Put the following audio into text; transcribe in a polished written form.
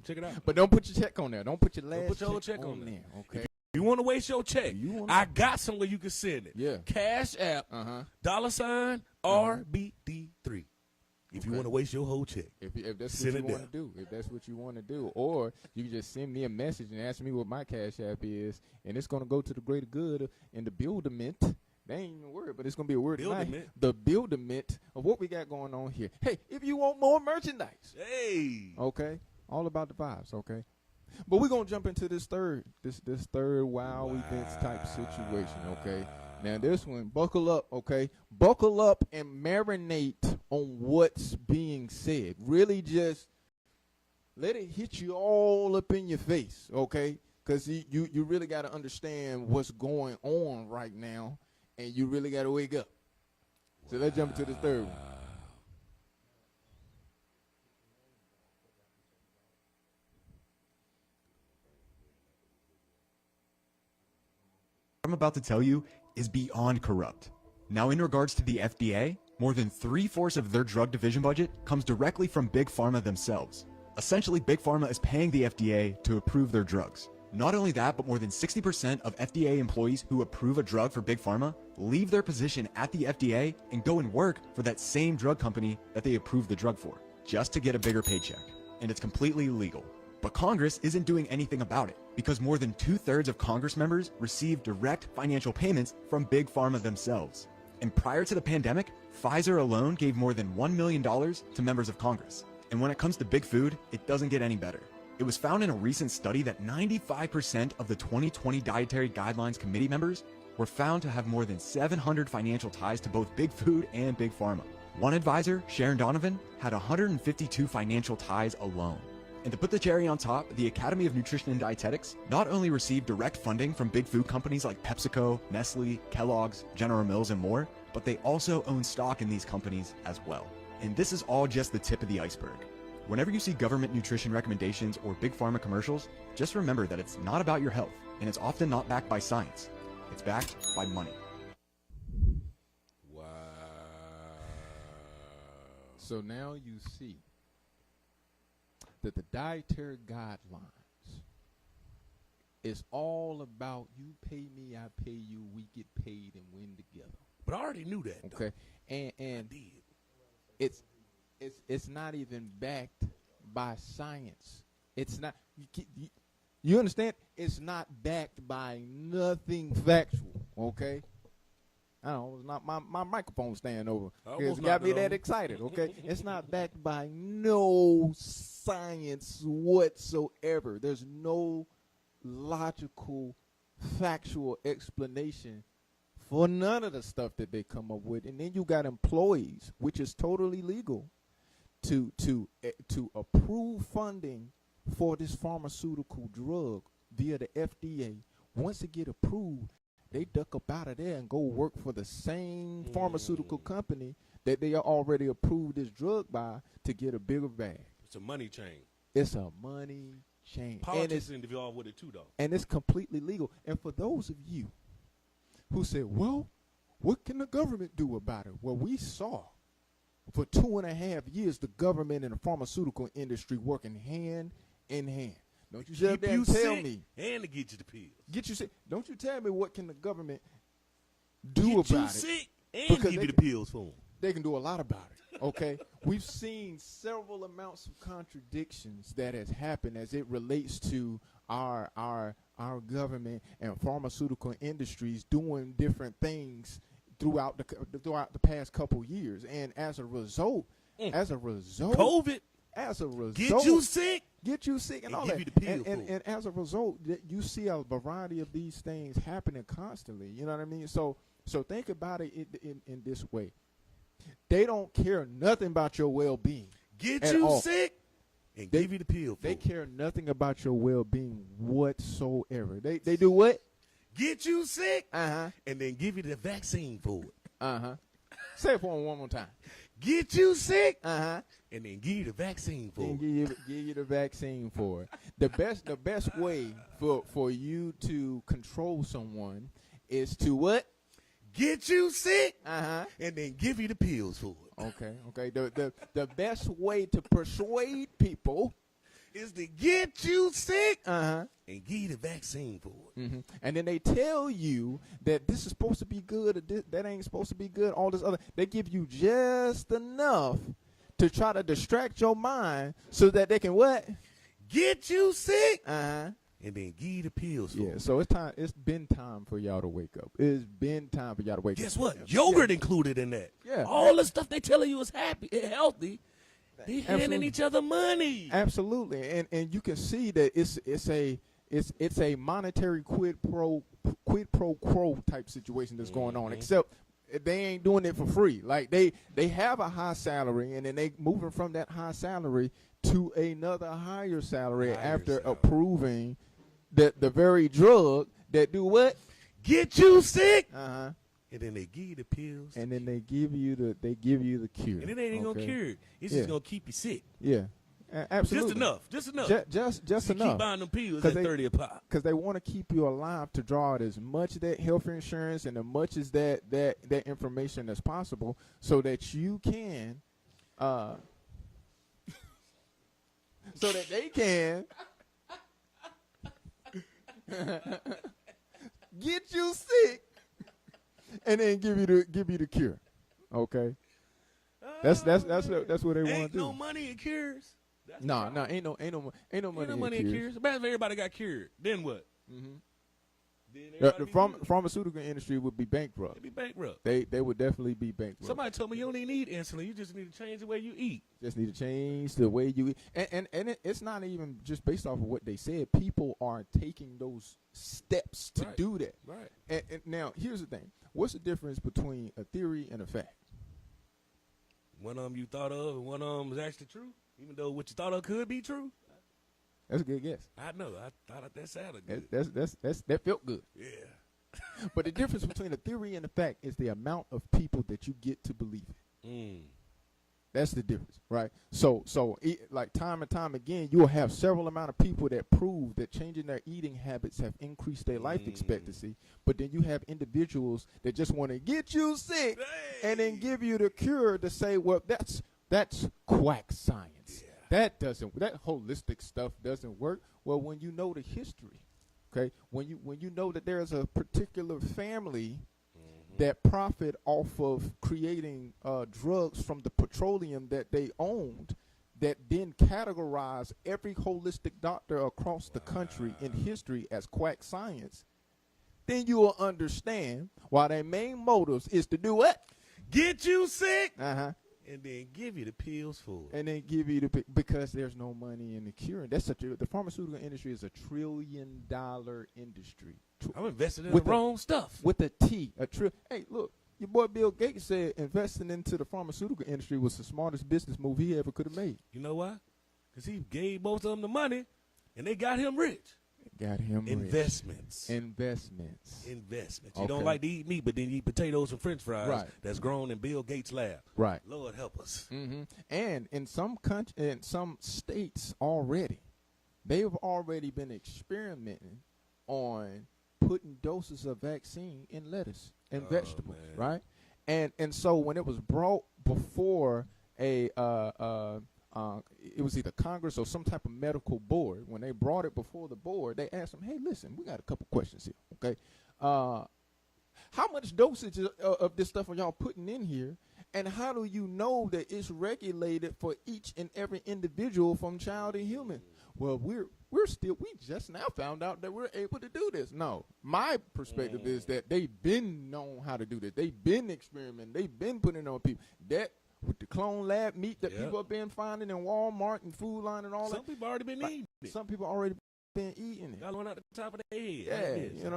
Check it out. But don't put your check on there. Don't put your last Don't put your whole check on there. Okay. If you want to waste your check, I got somewhere you can send it. Yeah. Cash App, $, RBD3. If you want to waste your whole check. If that's what you want to do. If that's what you want to do. Or you can just send me a message and ask me what my Cash App is, and it's going to go to the greater good in the buildament. They ain't even a word, but it's going to be a word tonight. The buildament of what we got going on here. Hey, if you want more merchandise. Hey. Okay. All about the vibes, okay? But we're going to jump into this third wow events type situation, okay? Now, this one, buckle up, okay? Buckle up and marinate on what's being said. Really just let it hit you all up in your face, okay? Because you really got to understand what's going on right now, and you really got to wake up. So let's jump into this third one. I'm about to tell you is beyond corrupt. Now, in regards to the FDA, more than 3/4 of their drug division budget comes directly from Big Pharma themselves. Essentially, Big Pharma is paying the FDA to approve their drugs. Not only that, but more than 60% of FDA employees who approve a drug for Big Pharma leave their position at the FDA and go and work for that same drug company that they approved the drug for, just to get a bigger paycheck. And it's completely illegal. But Congress isn't doing anything about it, because more than 2/3 of Congress members receive direct financial payments from Big Pharma themselves. And prior to the pandemic, Pfizer alone gave more than $1 million to members of Congress. And when it comes to big food, it doesn't get any better. It was found in a recent study that 95% of the 2020 Dietary Guidelines Committee members were found to have more than 700 financial ties to both Big Food and Big Pharma. One advisor, Sharon Donovan, had 152 financial ties alone. And to put the cherry on top, the Academy of Nutrition and Dietetics not only received direct funding from big food companies like PepsiCo, Nestle, Kellogg's, General Mills, and more, but they also own stock in these companies as well. And this is all just the tip of the iceberg. Whenever you see government nutrition recommendations or big pharma commercials, just remember that it's not about your health, and it's often not backed by science. It's backed by money. Wow. So now you see that the dietary guidelines is all about you pay me, I pay you, we get paid and win together. But I already knew that. Okay, and it's not even backed by science. It's not. You understand? It's not backed by nothing factual. Okay. I don't know, it's not my microphone stand over. It's got me that excited, okay? It's not backed by no science whatsoever. There's no logical, factual explanation for none of the stuff that they come up with. And then you got employees, which is totally legal, to approve funding for this pharmaceutical drug via the FDA. Once it get approved, they duck up out of there and go work for the same pharmaceutical company that they already approved this drug by to get a bigger bag. It's a money chain. It's a money chain. Politics involved with it too, though. And it's completely legal. And for those of you who say, well, what can the government do about it? Well, we saw for 2.5 years the government and the pharmaceutical industry working hand in hand. Don't you sit up there and tell me. And to get you the pills. Get you sick. Don't you tell me what can the government do about it. Get you sick and give you the pills for them. They can do a lot about it, okay? We've seen several amounts of contradictions that has happened as it relates to our government and pharmaceutical industries doing different things throughout the past couple years. And as a result, COVID. As a result, get you sick and all give that. You the pill and as a result, you see a variety of these things happening constantly. You know what I mean? So think about it in this way. They don't care nothing about your well-being. Get you sick and give you the pill. They care nothing about your well-being whatsoever. They do what? Get you sick and then give you the vaccine for it. Say it for them one more time. Get you sick and then give you the vaccine for it. Give you the vaccine for it. The best way for you to control someone is to what? Get you sick and then give you the pills for it. Okay. The best way to persuade people is to get you sick Uh-huh. and give you the vaccine for it. Mm-hmm. And then they tell you that this is supposed to be good, or that ain't supposed to be good, all this other. They give you just enough to try to distract your mind so that they can what? Get you sick Uh-huh. and then give you the pills for Yeah, it. so it's been time for y'all to wake up. It's been time for y'all to wake up. Guess what? Yogurt included in that. Yeah. All the stuff they telling you is happy and healthy. They handing Absolutely. each other money. Absolutely, and you can see that it's a monetary quid pro quo type situation that's going on. Except they ain't doing it for free. Like they have a high salary, and then they moving from that high salary to another higher salary after approving the very drug that do what? Get you sick. Uh-huh. And then they give you the pills. And then they give you the cure. And it ain't gonna cure it. It's Yeah. just gonna keep you sick. Yeah. Absolutely. Just enough. Just enough. Just You enough. keep buying them pills 'Cause at 30 a pop. Because they want to keep you alive to draw out as much of that health insurance and as much as that information as possible, so that you can, so that they can get you sick and then give you the cure. Okay, that's what they want Ain't to do. no money in cures. That's the No, problem. ain't no money. Ain't no money in cures. cures. Imagine if everybody got cured. Then what? Mm-hmm. Then The everybody be good. pharmaceutical industry would be bankrupt. They'd be bankrupt. They would definitely be bankrupt. Somebody told me you don't even need insulin. You just need to change the way you eat. Just need to change the way you eat. And it's not even just based off of what they said. People are taking those steps to Right. do that. Right. And now, here's the thing. What's the difference between a theory and a fact? One of them you thought of and one of them was actually true, even though what you thought of could be true. That's a good guess. I know. I thought that sounded good. That felt good. Yeah. But the difference between a theory and a fact is the amount of people that you get to believe it. That's the difference, right? So like time and time again, you'll have several amount of people that prove that changing their eating habits have increased their life expectancy. But then you have individuals that just want to get you sick and then give you the cure to say, well, that's quack science. Yeah. That holistic stuff doesn't work. Well, when you know the history, okay, when you know that there's a particular family that profit off of creating drugs from the petroleum that they owned, that then categorize every holistic doctor across the country in history as quack science, then you will understand why their main motives is to do what? Get you sick Uh-huh. and then give you the pills for it. And then give you because there's no money in the cure. The pharmaceutical industry is $1 trillion industry. I'm invested in With the the- wrong stuff. With a T, Hey, look, your boy Bill Gates said investing into the pharmaceutical industry was the smartest business move he ever could have made. You know why? Because he gave most of them the money, and they got him rich. Got him rich. Investments. Investments. Investments. You Okay. don't like to eat meat, but then you eat potatoes and French fries Right. that's grown in Bill Gates' lab. Right. Lord help us. Mm-hmm. And in some states already, they've already been experimenting on putting doses of vaccine in lettuce and vegetables, man. right? And so when it was brought before it was either Congress or some type of medical board, when they brought it before the board, they asked them, hey, listen, we got a couple questions here, okay? How much dosage of this stuff are y'all putting in here? And how do you know that it's regulated for each and every individual from child to human? Well, we just now found out that we're able to do this. No, my perspective is that they've been known how to do this. They've been experimenting. They've been putting it on people. That with the clone lab meat that people have been finding in Walmart and Food Line and all that. Some people already been eating it. Some people already been eating it. Got one out the top of their head. Yeah, Like this. you know.